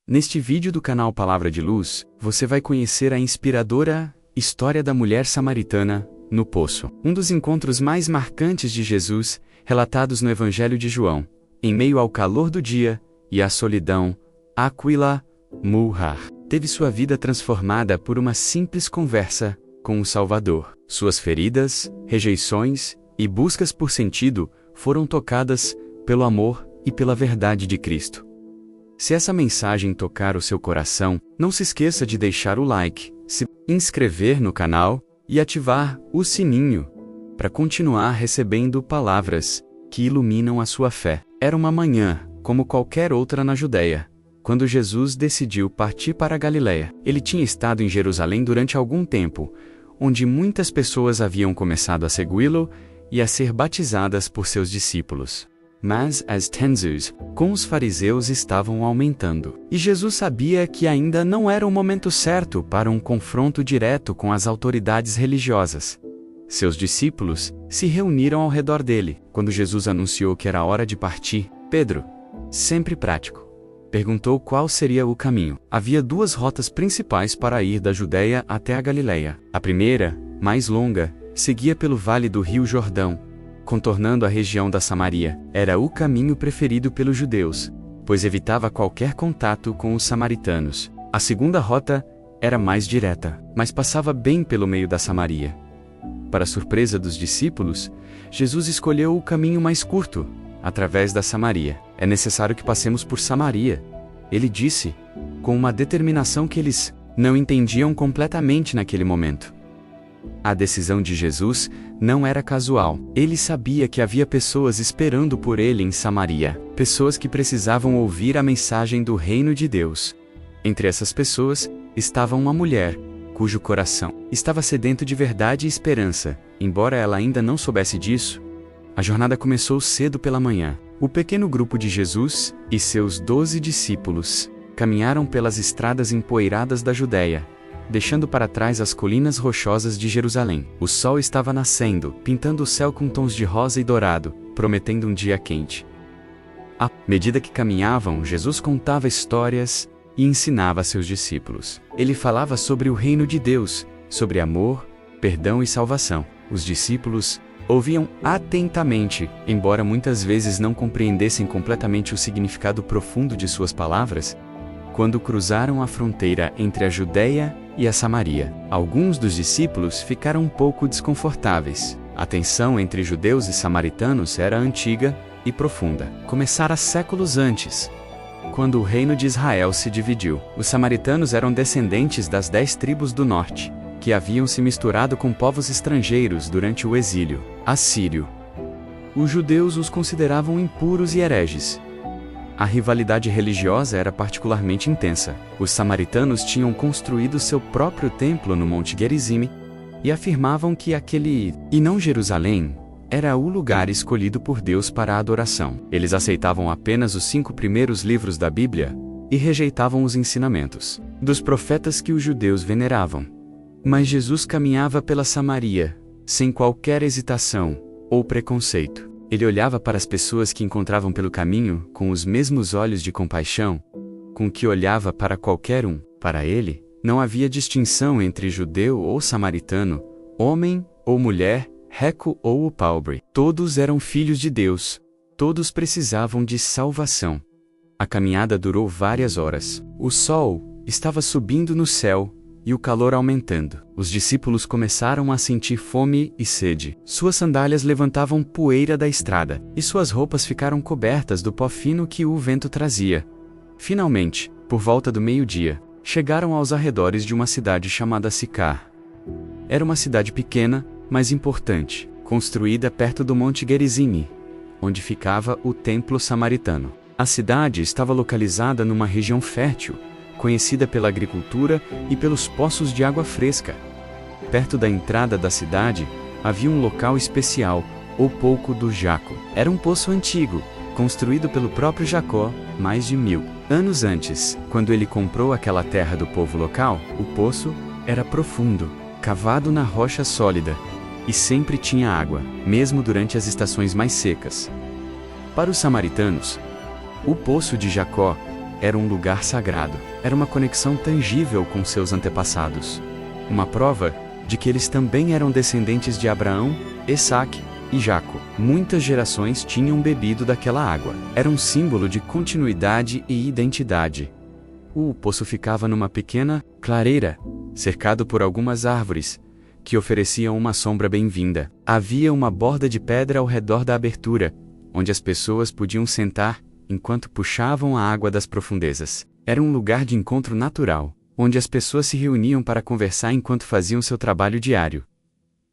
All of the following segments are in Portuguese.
Neste vídeo do canal Palavra de Luz, você vai conhecer a inspiradora história da mulher samaritana no poço. Um dos encontros mais marcantes de Jesus, relatados no Evangelho de João. Em meio ao calor do dia e à solidão, Aquila Mulhar teve sua vida transformada por uma simples conversa com o Salvador. Suas feridas, rejeições e buscas por sentido foram tocadas pelo amor e pela verdade de Cristo. Se essa mensagem tocar o seu coração, não se esqueça de deixar o like, se inscrever no canal e ativar o sininho para continuar recebendo palavras que iluminam a sua fé. Era uma manhã, como qualquer outra na Judéia, quando Jesus decidiu partir para a Galiléia. Ele tinha estado em Jerusalém durante algum tempo, onde muitas pessoas haviam começado a segui-lo e a ser batizadas por seus discípulos. Mas as tensões com os fariseus estavam aumentando. E Jesus sabia que ainda não era o momento certo para um confronto direto com as autoridades religiosas. Seus discípulos se reuniram ao redor dele. Quando Jesus anunciou que era hora de partir, Pedro, sempre prático, perguntou qual seria o caminho. Havia duas rotas principais para ir da Judéia até a Galiléia. A primeira, mais longa, seguia pelo vale do Rio Jordão, contornando a região da Samaria. Era o caminho preferido pelos judeus, pois evitava qualquer contato com os samaritanos. A segunda rota era mais direta, mas passava bem pelo meio da Samaria. Para surpresa dos discípulos, Jesus escolheu o caminho mais curto, através da Samaria. É necessário que passemos por Samaria, ele disse, com uma determinação que eles não entendiam completamente naquele momento. A decisão de Jesus não era casual. Ele sabia que havia pessoas esperando por ele em Samaria, pessoas que precisavam ouvir a mensagem do reino de Deus. Entre essas pessoas estava uma mulher, cujo coração estava sedento de verdade e esperança. Embora ela ainda não soubesse disso, a jornada começou cedo pela manhã. O pequeno grupo de Jesus e seus 12 discípulos caminharam pelas estradas empoeiradas da Judéia, deixando para trás as colinas rochosas de Jerusalém. O sol estava nascendo, pintando o céu com tons de rosa e dourado, prometendo um dia quente. À medida que caminhavam, Jesus contava histórias e ensinava a seus discípulos. Ele falava sobre o reino de Deus, sobre amor, perdão e salvação. Os discípulos ouviam atentamente, embora muitas vezes não compreendessem completamente o significado profundo de suas palavras. Quando cruzaram a fronteira entre a Judéia e a Samaria, alguns dos discípulos ficaram um pouco desconfortáveis. A tensão entre judeus e samaritanos era antiga e profunda. Começara séculos antes, quando o reino de Israel se dividiu. Os samaritanos eram descendentes das 10 tribos do norte, que haviam se misturado com povos estrangeiros durante o exílio assírio. Os judeus os consideravam impuros e hereges. A rivalidade religiosa era particularmente intensa. Os samaritanos tinham construído seu próprio templo no Monte Gerizim e afirmavam que aquele, e não Jerusalém, era o lugar escolhido por Deus para a adoração. Eles aceitavam apenas os 5 primeiros livros da Bíblia e rejeitavam os ensinamentos dos profetas que os judeus veneravam. Mas Jesus caminhava pela Samaria, sem qualquer hesitação ou preconceito. Ele olhava para as pessoas que encontravam pelo caminho com os mesmos olhos de compaixão com que olhava para qualquer um. Para ele, não havia distinção entre judeu ou samaritano, homem ou mulher, rico ou pobre. Todos eram filhos de Deus. Todos precisavam de salvação. A caminhada durou várias horas. O sol estava subindo no céu e o calor aumentando. Os discípulos começaram a sentir fome e sede. Suas sandálias levantavam poeira da estrada, e suas roupas ficaram cobertas do pó fino que o vento trazia. Finalmente, por volta do meio-dia, chegaram aos arredores de uma cidade chamada Sicar. Era uma cidade pequena, mas importante, construída perto do Monte Gerizim, onde ficava o templo samaritano. A cidade estava localizada numa região fértil, conhecida pela agricultura e pelos poços de água fresca. Perto da entrada da cidade, havia um local especial, o Pouco do Jaco. Era um poço antigo, construído pelo próprio Jacó, mais de 1000 anos antes. Quando ele comprou aquela terra do povo local, o poço era profundo, cavado na rocha sólida, e sempre tinha água, mesmo durante as estações mais secas. Para os samaritanos, o poço de Jacó era um lugar sagrado. Era uma conexão tangível com seus antepassados. Uma prova de que eles também eram descendentes de Abraão, Isaque e Jacó. Muitas gerações tinham bebido daquela água. Era um símbolo de continuidade e identidade. O poço ficava numa pequena clareira, cercado por algumas árvores, que ofereciam uma sombra bem-vinda. Havia uma borda de pedra ao redor da abertura, onde as pessoas podiam sentar enquanto puxavam a água das profundezas. Era um lugar de encontro natural, onde as pessoas se reuniam para conversar enquanto faziam seu trabalho diário.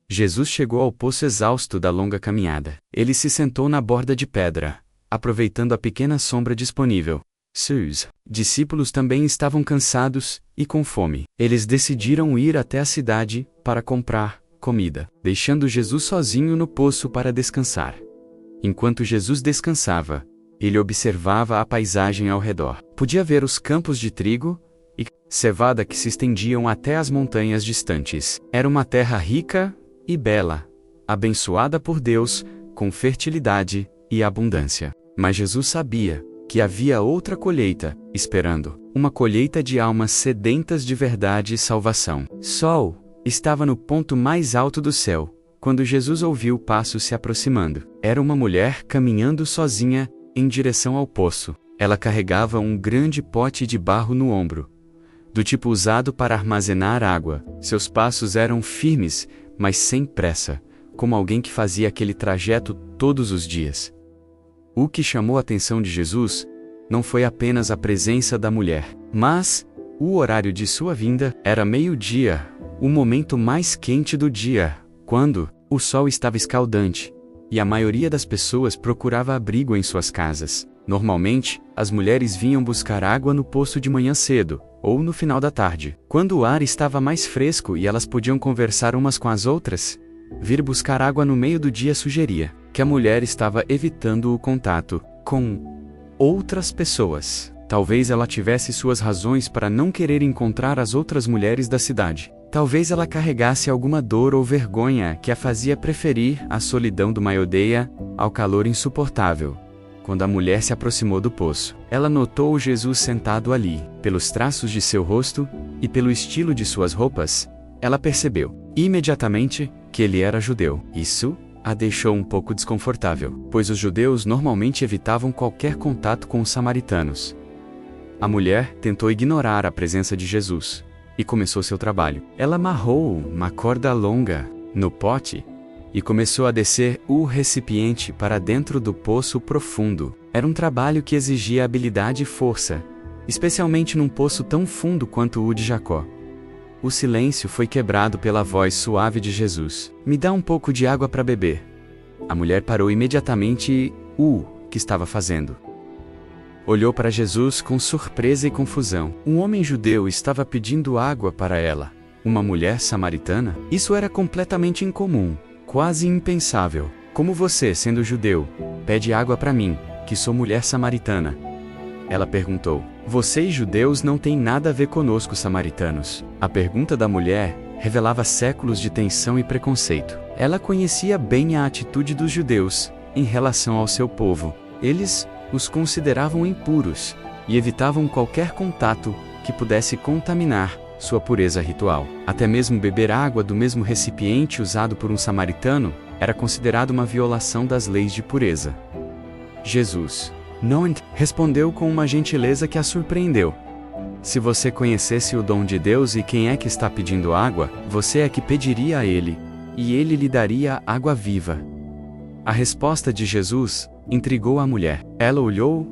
Jesus chegou ao poço exausto da longa caminhada. Ele se sentou na borda de pedra, aproveitando a pequena sombra disponível. Seus discípulos também estavam cansados e com fome. Eles decidiram ir até a cidade para comprar comida, deixando Jesus sozinho no poço para descansar. Enquanto Jesus descansava, ele observava a paisagem ao redor. Podia ver os campos de trigo e cevada que se estendiam até as montanhas distantes. Era uma terra rica e bela, abençoada por Deus, com fertilidade e abundância. Mas Jesus sabia que havia outra colheita, esperando, uma colheita de almas sedentas de verdade e salvação. Sol estava no ponto mais alto do céu, quando Jesus ouviu passos se aproximando. Era uma mulher caminhando sozinha em direção ao poço. Ela carregava um grande pote de barro no ombro, do tipo usado para armazenar água. Seus passos eram firmes, mas sem pressa, como alguém que fazia aquele trajeto todos os dias. O que chamou a atenção de Jesus não foi apenas a presença da mulher, mas o horário de sua vinda. Era meio-dia, o momento mais quente do dia, quando o sol estava escaldante, e a maioria das pessoas procurava abrigo em suas casas. Normalmente, as mulheres vinham buscar água no poço de manhã cedo, ou no final da tarde, quando o ar estava mais fresco e elas podiam conversar umas com as outras. Vir buscar água no meio do dia sugeria que a mulher estava evitando o contato com outras pessoas. Talvez ela tivesse suas razões para não querer encontrar as outras mulheres da cidade. Talvez ela carregasse alguma dor ou vergonha que a fazia preferir a solidão de uma aldeia ao calor insuportável. Quando a mulher se aproximou do poço, ela notou Jesus sentado ali. Pelos traços de seu rosto e pelo estilo de suas roupas, ela percebeu imediatamente que ele era judeu. Isso a deixou um pouco desconfortável, pois os judeus normalmente evitavam qualquer contato com os samaritanos. A mulher tentou ignorar a presença de Jesus e começou seu trabalho. Ela amarrou uma corda longa no pote e começou a descer o recipiente para dentro do poço profundo. Era um trabalho que exigia habilidade e força, especialmente num poço tão fundo quanto o de Jacó. O silêncio foi quebrado pela voz suave de Jesus. Me dá um pouco de água para beber. A mulher parou imediatamente que estava fazendo. Olhou para Jesus com surpresa e confusão. Um homem judeu estava pedindo água para ela. Uma mulher samaritana? Isso era completamente incomum, quase impensável. Como você, sendo judeu, pede água para mim, que sou mulher samaritana? Ela perguntou. Vocês judeus não têm nada a ver conosco, samaritanos. A pergunta da mulher revelava séculos de tensão e preconceito. Ela conhecia bem a atitude dos judeus em relação ao seu povo. Eles os consideravam impuros e evitavam qualquer contato que pudesse contaminar sua pureza ritual. Até mesmo beber água do mesmo recipiente usado por um samaritano era considerado uma violação das leis de pureza. Jesus não respondeu com uma gentileza que a surpreendeu. Se você conhecesse o dom de Deus e quem é que está pedindo água, você é que pediria a ele, e ele lhe daria água viva. A resposta de Jesus intrigou a mulher. Ela olhou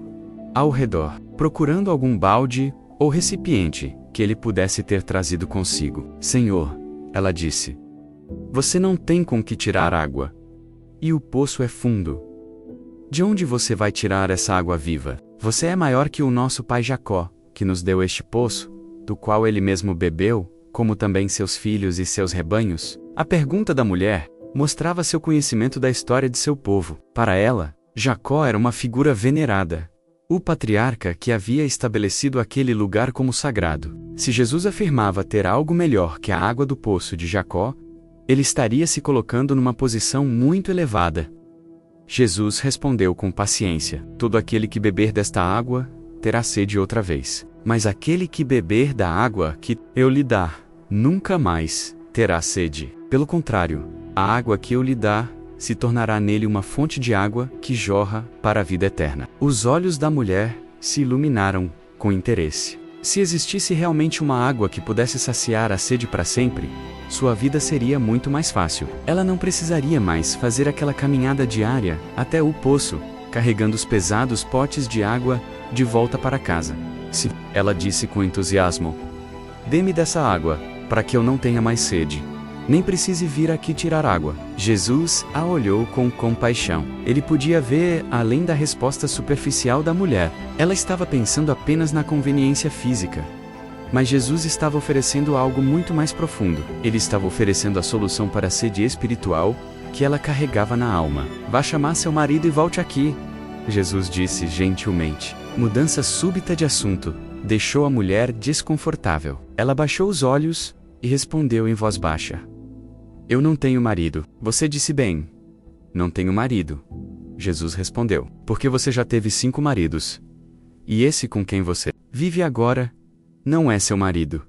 ao redor, procurando algum balde ou recipiente que ele pudesse ter trazido consigo. Senhor, ela disse, você não tem com que tirar água, e o poço é fundo. De onde você vai tirar essa água viva? Você é maior que o nosso pai Jacó, que nos deu este poço, do qual ele mesmo bebeu, como também seus filhos e seus rebanhos. A pergunta da mulher mostrava seu conhecimento da história de seu povo. Para ela, Jacó era uma figura venerada, o patriarca que havia estabelecido aquele lugar como sagrado. Se Jesus afirmava ter algo melhor que a água do poço de Jacó, ele estaria se colocando numa posição muito elevada. Jesus respondeu com paciência: todo aquele que beber desta água terá sede outra vez. Mas aquele que beber da água que eu lhe dar, nunca mais terá sede. Pelo contrário, a água que eu lhe dar se tornará nele uma fonte de água que jorra para a vida eterna. Os olhos da mulher se iluminaram com interesse. Se existisse realmente uma água que pudesse saciar a sede para sempre, sua vida seria muito mais fácil. Ela não precisaria mais fazer aquela caminhada diária até o poço, carregando os pesados potes de água de volta para casa. Sim, ela disse com entusiasmo. Dê-me dessa água, para que eu não tenha mais sede. Nem precise vir aqui tirar água. Jesus a olhou com compaixão. Ele podia ver além da resposta superficial da mulher. Ela estava pensando apenas na conveniência física. Mas Jesus estava oferecendo algo muito mais profundo. Ele estava oferecendo a solução para a sede espiritual que ela carregava na alma. Vá chamar seu marido e volte aqui, Jesus disse gentilmente. Mudança súbita de assunto deixou a mulher desconfortável. Ela baixou os olhos e respondeu em voz baixa. Eu não tenho marido. Você disse bem. Não tenho marido. Jesus respondeu. Porque você já teve 5 maridos. E esse com quem você vive agora não é seu marido.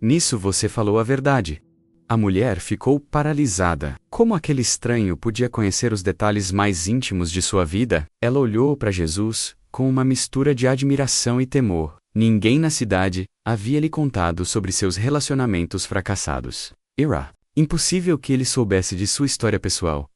Nisso você falou a verdade. A mulher ficou paralisada. Como aquele estranho podia conhecer os detalhes mais íntimos de sua vida? Ela olhou para Jesus com uma mistura de admiração e temor. Ninguém na cidade havia lhe contado sobre seus relacionamentos fracassados. Era impossível que ele soubesse de sua história pessoal.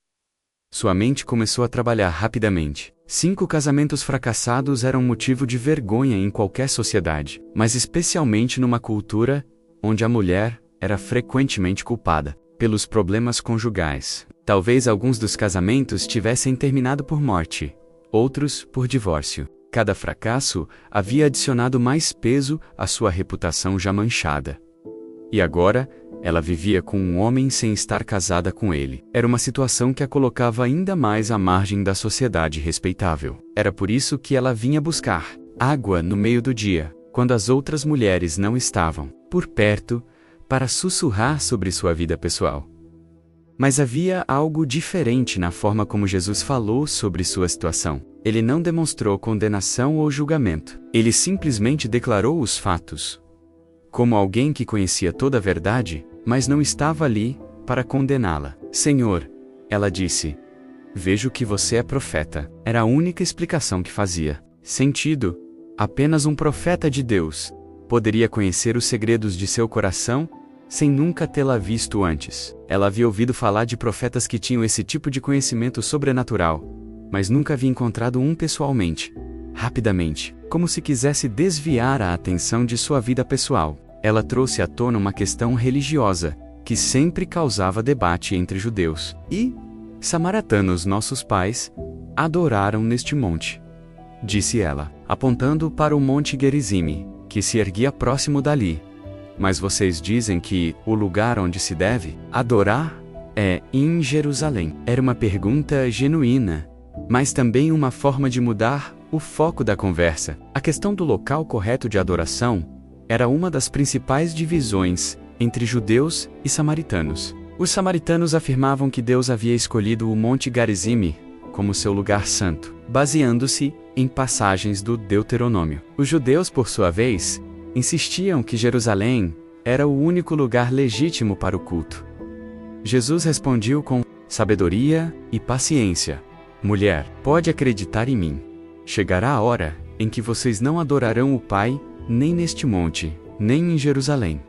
Sua mente começou a trabalhar rapidamente. 5 casamentos fracassados eram motivo de vergonha em qualquer sociedade, mas especialmente numa cultura onde a mulher era frequentemente culpada pelos problemas conjugais. Talvez alguns dos casamentos tivessem terminado por morte, outros por divórcio. Cada fracasso havia adicionado mais peso à sua reputação já manchada. E agora, ela vivia com um homem sem estar casada com ele. Era uma situação que a colocava ainda mais à margem da sociedade respeitável. Era por isso que ela vinha buscar água no meio do dia, quando as outras mulheres não estavam por perto, para sussurrar sobre sua vida pessoal. Mas havia algo diferente na forma como Jesus falou sobre sua situação. Ele não demonstrou condenação ou julgamento. Ele simplesmente declarou os fatos. Como alguém que conhecia toda a verdade, mas não estava ali para condená-la. Senhor, ela disse, vejo que você é profeta. Era a única explicação que fazia sentido. Apenas um profeta de Deus poderia conhecer os segredos de seu coração sem nunca tê-la visto antes. Ela havia ouvido falar de profetas que tinham esse tipo de conhecimento sobrenatural, mas nunca havia encontrado um pessoalmente. Rapidamente, como se quisesse desviar a atenção de sua vida pessoal, ela trouxe à tona uma questão religiosa, que sempre causava debate entre judeus e samaritanos. Nossos pais adoraram neste monte, disse ela, apontando para o Monte Gerizime, que se erguia próximo dali. Mas vocês dizem que o lugar onde se deve adorar é em Jerusalém. Era uma pergunta genuína, mas também uma forma de mudar o foco da conversa. A questão do local correto de adoração era uma das principais divisões entre judeus e samaritanos. Os samaritanos afirmavam que Deus havia escolhido o Monte Gerizime como seu lugar santo, baseando-se em passagens do Deuteronômio. Os judeus, por sua vez, insistiam que Jerusalém era o único lugar legítimo para o culto. Jesus respondeu com sabedoria e paciência. Mulher, pode acreditar em mim. Chegará a hora em que vocês não adorarão o Pai, nem neste monte, nem em Jerusalém.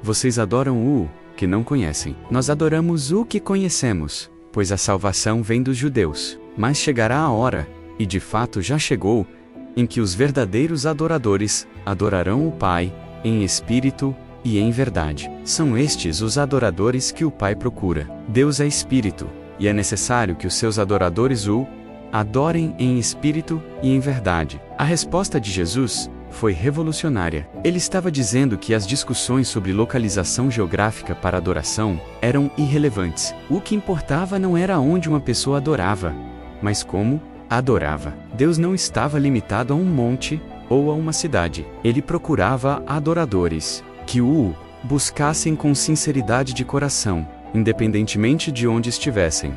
Vocês adoram o que não conhecem. Nós adoramos o que conhecemos, pois a salvação vem dos judeus. Mas chegará a hora, e de fato já chegou, em que os verdadeiros adoradores adorarão o Pai, em espírito e em verdade. São estes os adoradores que o Pai procura. Deus é espírito, e é necessário que os seus adoradores o adorem em espírito e em verdade. A resposta de Jesus foi revolucionária. Ele estava dizendo que as discussões sobre localização geográfica para adoração eram irrelevantes. O que importava não era onde uma pessoa adorava, mas como adorava. Deus não estava limitado a um monte ou a uma cidade. Ele procurava adoradores que o buscassem com sinceridade de coração, independentemente de onde estivessem.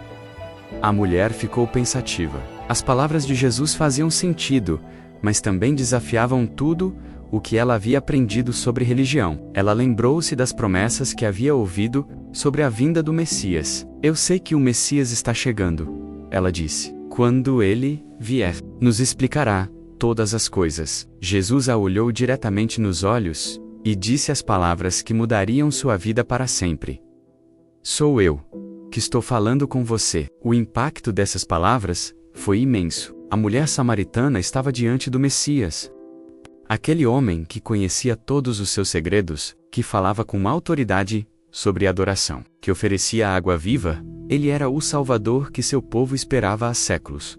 A mulher ficou pensativa. As palavras de Jesus faziam sentido, mas também desafiavam tudo o que ela havia aprendido sobre religião. Ela lembrou-se das promessas que havia ouvido sobre a vinda do Messias. Eu sei que o Messias está chegando, ela disse. Quando ele vier, nos explicará todas as coisas. Jesus a olhou diretamente nos olhos e disse as palavras que mudariam sua vida para sempre. Sou eu que estou falando com você. O impacto dessas palavras foi imenso. A mulher samaritana estava diante do Messias. Aquele homem que conhecia todos os seus segredos, que falava com autoridade sobre adoração, que oferecia água viva, ele era o Salvador que seu povo esperava há séculos.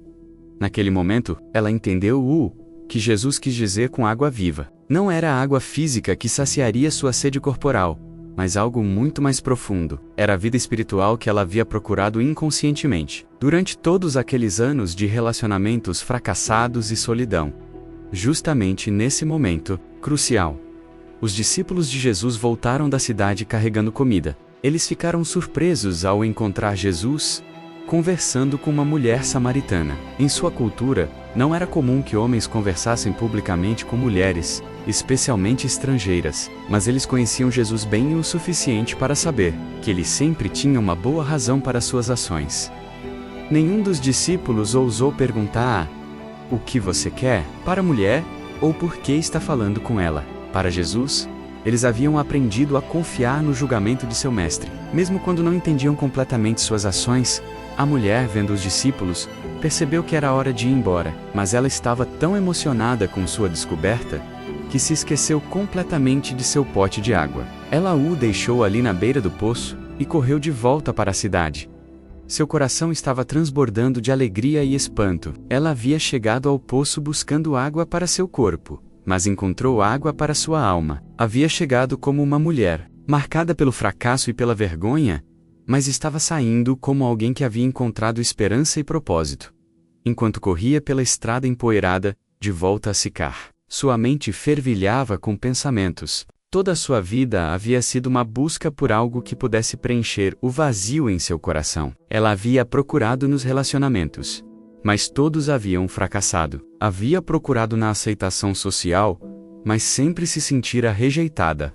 Naquele momento, ela entendeu o que Jesus quis dizer com água viva. Não era a água física que saciaria sua sede corporal, mas algo muito mais profundo. Era a vida espiritual que ela havia procurado inconscientemente, durante todos aqueles anos de relacionamentos fracassados e solidão. Justamente nesse momento crucial, os discípulos de Jesus voltaram da cidade carregando comida. Eles ficaram surpresos ao encontrar Jesus conversando com uma mulher samaritana. Em sua cultura, não era comum que homens conversassem publicamente com mulheres, especialmente estrangeiras, mas eles conheciam Jesus bem o suficiente para saber que ele sempre tinha uma boa razão para suas ações. Nenhum dos discípulos ousou perguntar: o que você quer? Para a mulher, ou por que está falando com ela? Para Jesus, eles haviam aprendido a confiar no julgamento de seu mestre. Mesmo quando não entendiam completamente suas ações, a mulher, vendo os discípulos, percebeu que era hora de ir embora, mas ela estava tão emocionada com sua descoberta que se esqueceu completamente de seu pote de água. Ela o deixou ali na beira do poço e correu de volta para a cidade. Seu coração estava transbordando de alegria e espanto. Ela havia chegado ao poço buscando água para seu corpo, mas encontrou água para sua alma. Havia chegado como uma mulher, marcada pelo fracasso e pela vergonha, mas estava saindo como alguém que havia encontrado esperança e propósito. Enquanto corria pela estrada empoeirada, de volta a Sicar, sua mente fervilhava com pensamentos. Toda a sua vida havia sido uma busca por algo que pudesse preencher o vazio em seu coração. Ela havia procurado nos relacionamentos, mas todos haviam fracassado. Havia procurado na aceitação social, mas sempre se sentira rejeitada.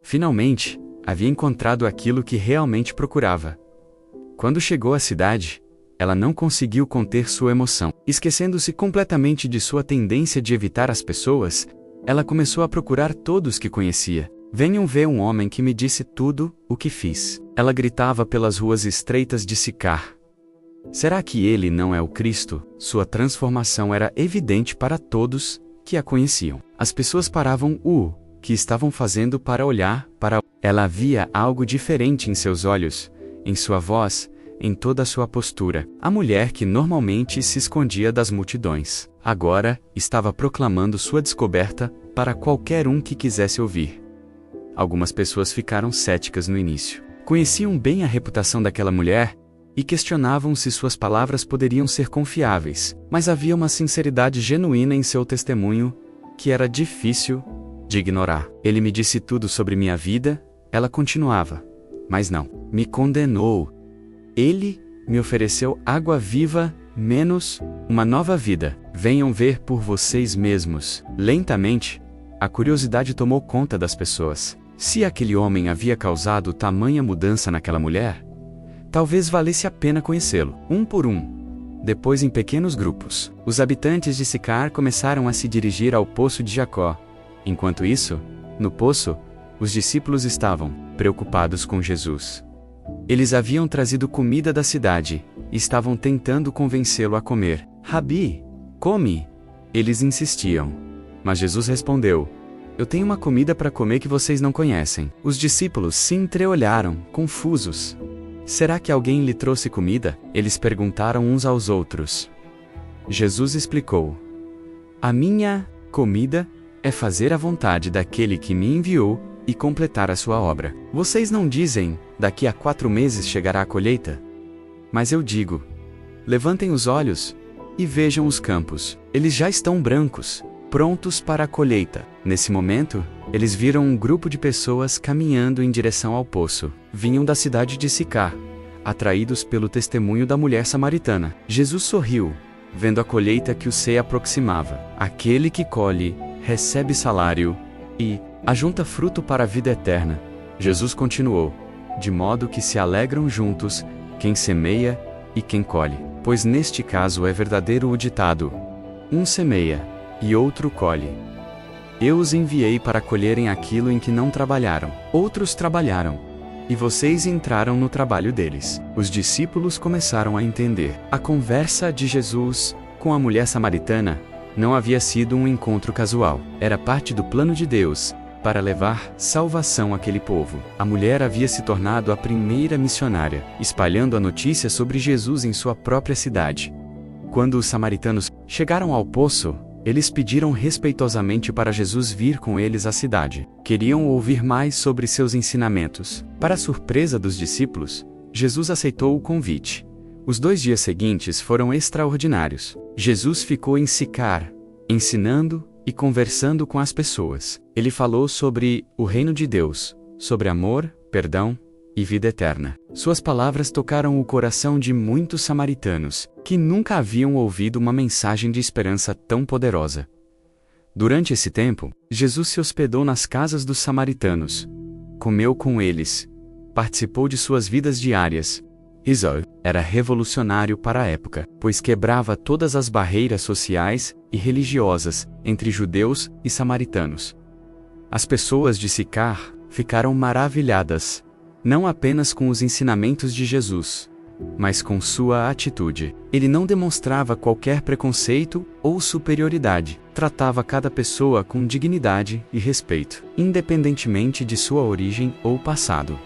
Finalmente, havia encontrado aquilo que realmente procurava. Quando chegou à cidade, ela não conseguiu conter sua emoção. Esquecendo-se completamente de sua tendência de evitar as pessoas, ela começou a procurar todos que conhecia. Venham ver um homem que me disse tudo o que fiz. Ela gritava pelas ruas estreitas de Sicar. Será que ele não é o Cristo? Sua transformação era evidente para todos que a conheciam. As pessoas paravam o que estavam fazendo para olhar para ela. Havia algo diferente em seus olhos, em sua voz, em toda a sua postura. A mulher que normalmente se escondia das multidões, agora estava proclamando sua descoberta para qualquer um que quisesse ouvir. Algumas pessoas ficaram céticas no início. Conheciam bem a reputação daquela mulher e questionavam se suas palavras poderiam ser confiáveis, mas havia uma sinceridade genuína em seu testemunho que era difícil de ignorar. Ele me disse tudo sobre minha vida, ela continuava, mas não me condenou. Ele me ofereceu água viva, menos uma nova vida. Venham ver por vocês mesmos. Lentamente, a curiosidade tomou conta das pessoas. Se aquele homem havia causado tamanha mudança naquela mulher, talvez valesse a pena conhecê-lo, um por um. Depois, em pequenos grupos, os habitantes de Sicar começaram a se dirigir ao poço de Jacó. Enquanto isso, no poço, os discípulos estavam preocupados com Jesus. Eles haviam trazido comida da cidade e estavam tentando convencê-lo a comer. Rabi, come! Eles insistiam. Mas Jesus respondeu: eu tenho uma comida para comer que vocês não conhecem. Os discípulos se entreolharam, confusos. Será que alguém lhe trouxe comida? Eles perguntaram uns aos outros. Jesus explicou: a minha comida é fazer a vontade daquele que me enviou e completar a sua obra. Vocês não dizem, daqui a 4 meses chegará a colheita? Mas eu digo, levantem os olhos e vejam os campos. Eles já estão brancos, prontos para a colheita. Nesse momento, eles viram um grupo de pessoas caminhando em direção ao poço. Vinham da cidade de Sicar, atraídos pelo testemunho da mulher samaritana. Jesus sorriu vendo a colheita que o se aproximava. Aquele que colhe, recebe salário e ajunta fruto para a vida eterna. Jesus continuou: de modo que se alegram juntos quem semeia e quem colhe. Pois neste caso é verdadeiro o ditado: um semeia e outro colhe. Eu os enviei para colherem aquilo em que não trabalharam. Outros trabalharam, e vocês entraram no trabalho deles. Os discípulos começaram a entender. A conversa de Jesus com a mulher samaritana não havia sido um encontro casual. Era parte do plano de Deus para levar salvação àquele povo. A mulher havia se tornado a primeira missionária, espalhando a notícia sobre Jesus em sua própria cidade. Quando os samaritanos chegaram ao poço, eles pediram respeitosamente para Jesus vir com eles à cidade. Queriam ouvir mais sobre seus ensinamentos. Para a surpresa dos discípulos, Jesus aceitou o convite. Os 2 dias seguintes foram extraordinários. Jesus ficou em Sicar, ensinando e conversando com as pessoas. Ele falou sobre o reino de Deus, sobre amor, perdão e vida eterna. Suas palavras tocaram o coração de muitos samaritanos, que nunca haviam ouvido uma mensagem de esperança tão poderosa. Durante esse tempo, Jesus se hospedou nas casas dos samaritanos, comeu com eles, participou de suas vidas diárias. Isso era revolucionário para a época, pois quebrava todas as barreiras sociais e religiosas entre judeus e samaritanos. As pessoas de Sicar ficaram maravilhadas, não apenas com os ensinamentos de Jesus, mas com sua atitude. Ele não demonstrava qualquer preconceito ou superioridade. Tratava cada pessoa com dignidade e respeito, independentemente de sua origem ou passado.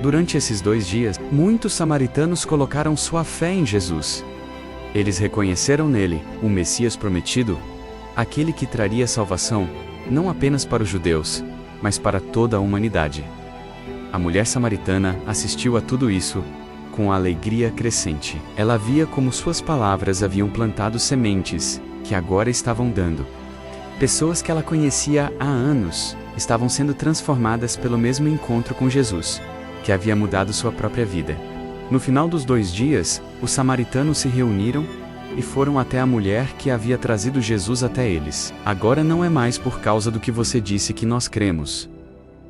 Durante esses 2 dias, muitos samaritanos colocaram sua fé em Jesus. Eles reconheceram nele o Messias prometido, aquele que traria salvação, não apenas para os judeus, mas para toda a humanidade. A mulher samaritana assistiu a tudo isso com alegria crescente. Ela via como suas palavras haviam plantado sementes que agora estavam dando. Pessoas que ela conhecia há anos estavam sendo transformadas pelo mesmo encontro com Jesus, que havia mudado sua própria vida. No final dos 2 dias, os samaritanos se reuniram e foram até a mulher que havia trazido Jesus até eles. Agora não é mais por causa do que você disse que nós cremos.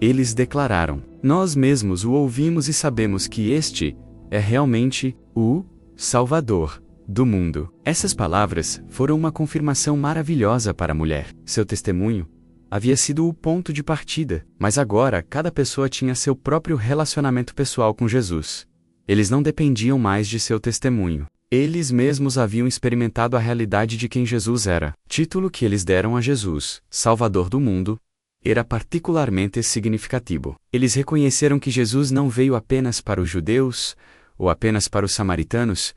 Eles declararam: nós mesmos o ouvimos e sabemos que este é realmente o Salvador do mundo. Essas palavras foram uma confirmação maravilhosa para a mulher. Seu testemunho havia sido o ponto de partida, mas agora cada pessoa tinha seu próprio relacionamento pessoal com Jesus. Eles não dependiam mais de seu testemunho. Eles mesmos haviam experimentado a realidade de quem Jesus era. Título que eles deram a Jesus, Salvador do mundo, era particularmente significativo. Eles reconheceram que Jesus não veio apenas para os judeus, ou apenas para os samaritanos,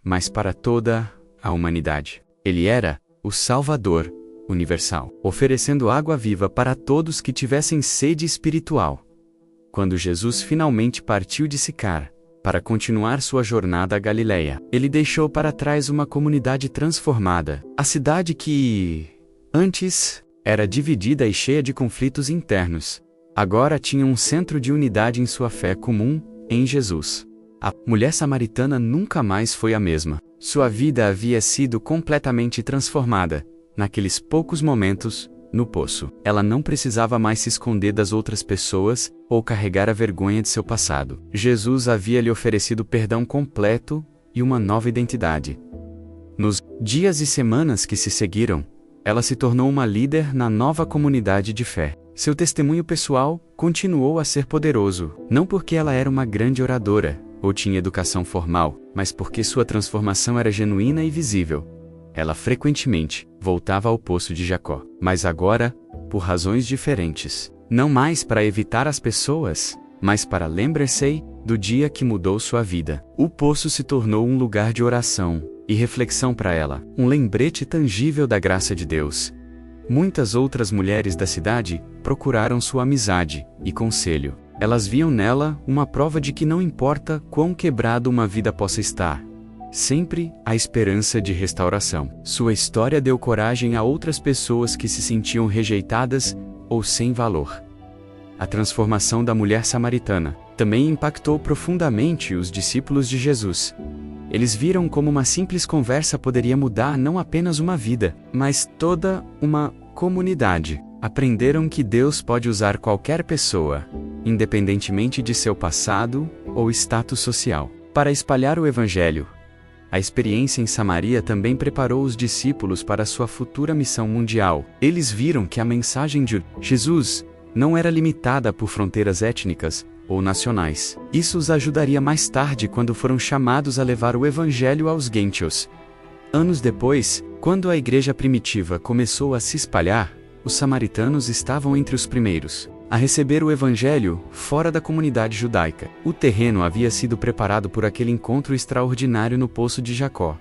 mas para toda a humanidade. Ele era o Salvador universal, oferecendo água viva para todos que tivessem sede espiritual. Quando Jesus finalmente partiu de Sicar, para continuar sua jornada à Galileia, ele deixou para trás uma comunidade transformada. A cidade que, antes, era dividida e cheia de conflitos internos, agora tinha um centro de unidade em sua fé comum, em Jesus. A mulher samaritana nunca mais foi a mesma. Sua vida havia sido completamente transformada, naqueles poucos momentos, no poço. Ela não precisava mais se esconder das outras pessoas, ou carregar a vergonha de seu passado. Jesus havia lhe oferecido perdão completo e uma nova identidade. Nos dias e semanas que se seguiram, ela se tornou uma líder na nova comunidade de fé. Seu testemunho pessoal continuou a ser poderoso, não porque ela era uma grande oradora, ou tinha educação formal, mas porque sua transformação era genuína e visível. Ela frequentemente voltava ao poço de Jacó, mas agora, por razões diferentes. Não mais para evitar as pessoas, mas para lembrar-se do dia que mudou sua vida. O poço se tornou um lugar de oração e reflexão para ela, um lembrete tangível da graça de Deus. Muitas outras mulheres da cidade procuraram sua amizade e conselho. Elas viam nela uma prova de que não importa quão quebrado uma vida possa estar, sempre há esperança de restauração. Sua história deu coragem a outras pessoas que se sentiam rejeitadas ou sem valor. A transformação da mulher samaritana também impactou profundamente os discípulos de Jesus. Eles viram como uma simples conversa poderia mudar não apenas uma vida, mas toda uma comunidade. Aprenderam que Deus pode usar qualquer pessoa, independentemente de seu passado ou status social, para espalhar o Evangelho. A experiência em Samaria também preparou os discípulos para sua futura missão mundial. Eles viram que a mensagem de Jesus não era limitada por fronteiras étnicas ou nacionais. Isso os ajudaria mais tarde quando foram chamados a levar o Evangelho aos gentios. Anos depois, quando a igreja primitiva começou a se espalhar, os samaritanos estavam entre os primeiros a receber o Evangelho fora da comunidade judaica. O terreno havia sido preparado por aquele encontro extraordinário no Poço de Jacó.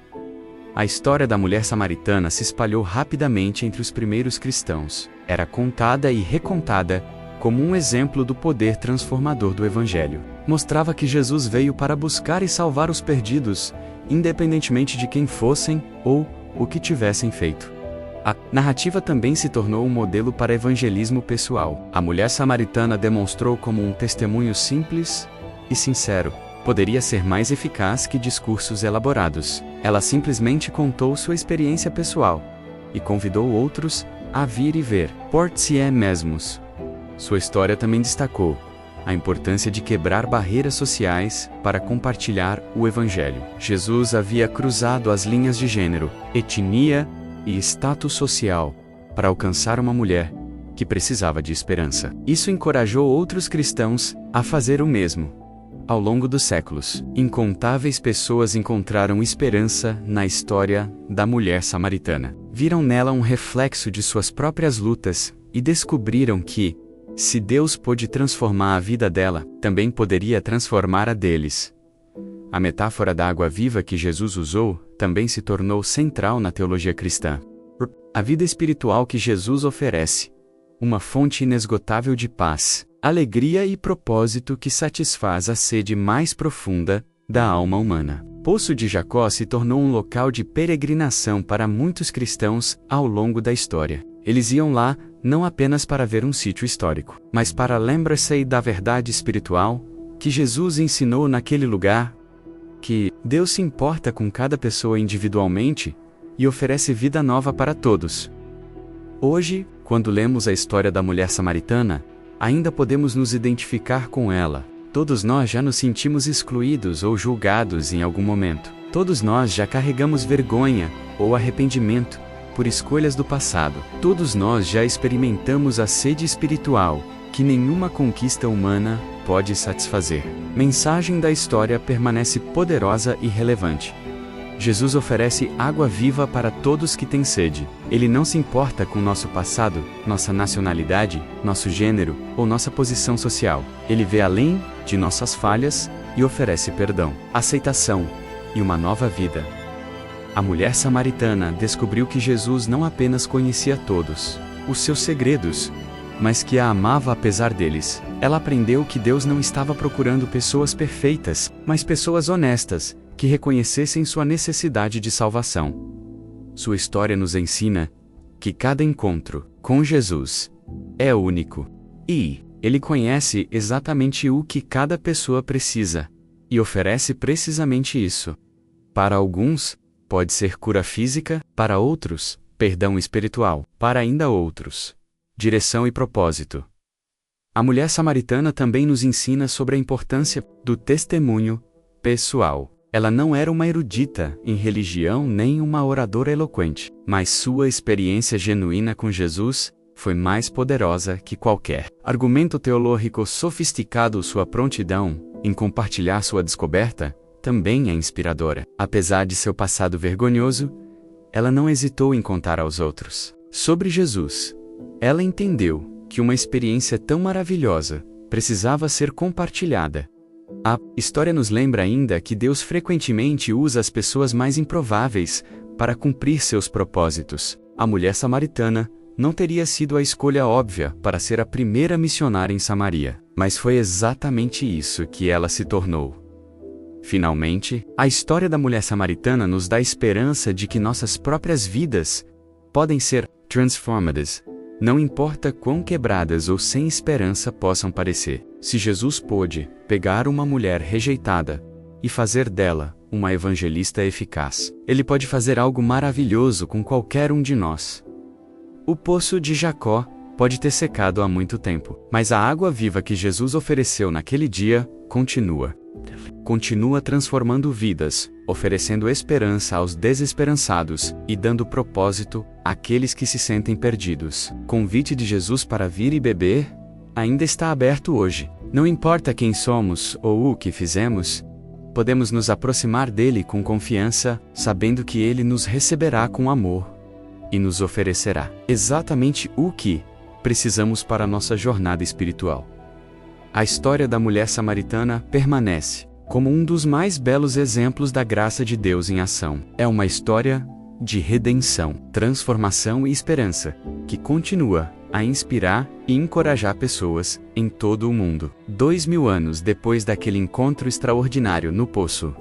A história da mulher samaritana se espalhou rapidamente entre os primeiros cristãos. Era contada e recontada como um exemplo do poder transformador do Evangelho. Mostrava que Jesus veio para buscar e salvar os perdidos, independentemente de quem fossem ou o que tivessem feito. A narrativa também se tornou um modelo para evangelismo pessoal. A mulher samaritana demonstrou como um testemunho simples e sincero poderia ser mais eficaz que discursos elaborados. Ela simplesmente contou sua experiência pessoal e convidou outros a vir e ver por si mesmos. Sua história também destacou a importância de quebrar barreiras sociais para compartilhar o Evangelho. Jesus havia cruzado as linhas de gênero, etnia e status social para alcançar uma mulher que precisava de esperança. Isso encorajou outros cristãos a fazer o mesmo. Ao longo dos séculos, incontáveis pessoas encontraram esperança na história da mulher samaritana. Viram nela um reflexo de suas próprias lutas e descobriram que, se Deus pôde transformar a vida dela, também poderia transformar a deles. A metáfora da água viva que Jesus usou também se tornou central na teologia cristã. A vida espiritual que Jesus oferece, uma fonte inesgotável de paz, alegria e propósito que satisfaz a sede mais profunda da alma humana. Poço de Jacó se tornou um local de peregrinação para muitos cristãos ao longo da história. Eles iam lá não apenas para ver um sítio histórico, mas para lembrar-se da verdade espiritual que Jesus ensinou naquele lugar, que Deus se importa com cada pessoa individualmente e oferece vida nova para todos. Hoje, quando lemos a história da mulher samaritana, ainda podemos nos identificar com ela. Todos nós já nos sentimos excluídos ou julgados em algum momento. Todos nós já carregamos vergonha ou arrependimento por escolhas do passado. Todos nós já experimentamos a sede espiritual que nenhuma conquista humana pode satisfazer. Mensagem da história permanece poderosa e relevante. Jesus oferece água viva para todos que têm sede. Ele não se importa com nosso passado, nossa nacionalidade, nosso gênero ou nossa posição social. Ele vê além de nossas falhas e oferece perdão, aceitação e uma nova vida. A mulher samaritana descobriu que Jesus não apenas conhecia todos os seus segredos, mas que a amava apesar deles. Ela aprendeu que Deus não estava procurando pessoas perfeitas, mas pessoas honestas, que reconhecessem sua necessidade de salvação. Sua história nos ensina que cada encontro com Jesus é único, e Ele conhece exatamente o que cada pessoa precisa, e oferece precisamente isso. Para alguns, pode ser cura física, para outros, perdão espiritual, para ainda outros, direção e propósito. A mulher samaritana também nos ensina sobre a importância do testemunho pessoal. Ela não era uma erudita em religião nem uma oradora eloquente, mas sua experiência genuína com Jesus foi mais poderosa que qualquer argumento teológico sofisticado. Sua prontidão em compartilhar sua descoberta também é inspiradora. Apesar de seu passado vergonhoso, ela não hesitou em contar aos outros sobre Jesus. Ela entendeu que uma experiência tão maravilhosa precisava ser compartilhada. A história nos lembra ainda que Deus frequentemente usa as pessoas mais improváveis para cumprir seus propósitos. A mulher samaritana não teria sido a escolha óbvia para ser a primeira missionária em Samaria, mas foi exatamente isso que ela se tornou. Finalmente, a história da mulher samaritana nos dá esperança de que nossas próprias vidas podem ser transformadas, não importa quão quebradas ou sem esperança possam parecer. Se Jesus pôde pegar uma mulher rejeitada e fazer dela uma evangelista eficaz. Ele pode fazer algo maravilhoso com qualquer um de nós. O poço de Jacó pode ter secado há muito tempo, mas a água viva que Jesus ofereceu naquele dia continua. Continua transformando vidas, oferecendo esperança aos desesperançados e dando propósito àqueles que se sentem perdidos. O convite de Jesus para vir e beber ainda está aberto hoje. Não importa quem somos ou o que fizemos, podemos nos aproximar dele com confiança, sabendo que ele nos receberá com amor e nos oferecerá exatamente o que precisamos para a nossa jornada espiritual. A história da mulher samaritana permanece como um dos mais belos exemplos da graça de Deus em ação. É uma história de redenção, transformação e esperança, que continua a inspirar e encorajar pessoas em todo o mundo. 2000 anos depois daquele encontro extraordinário no poço.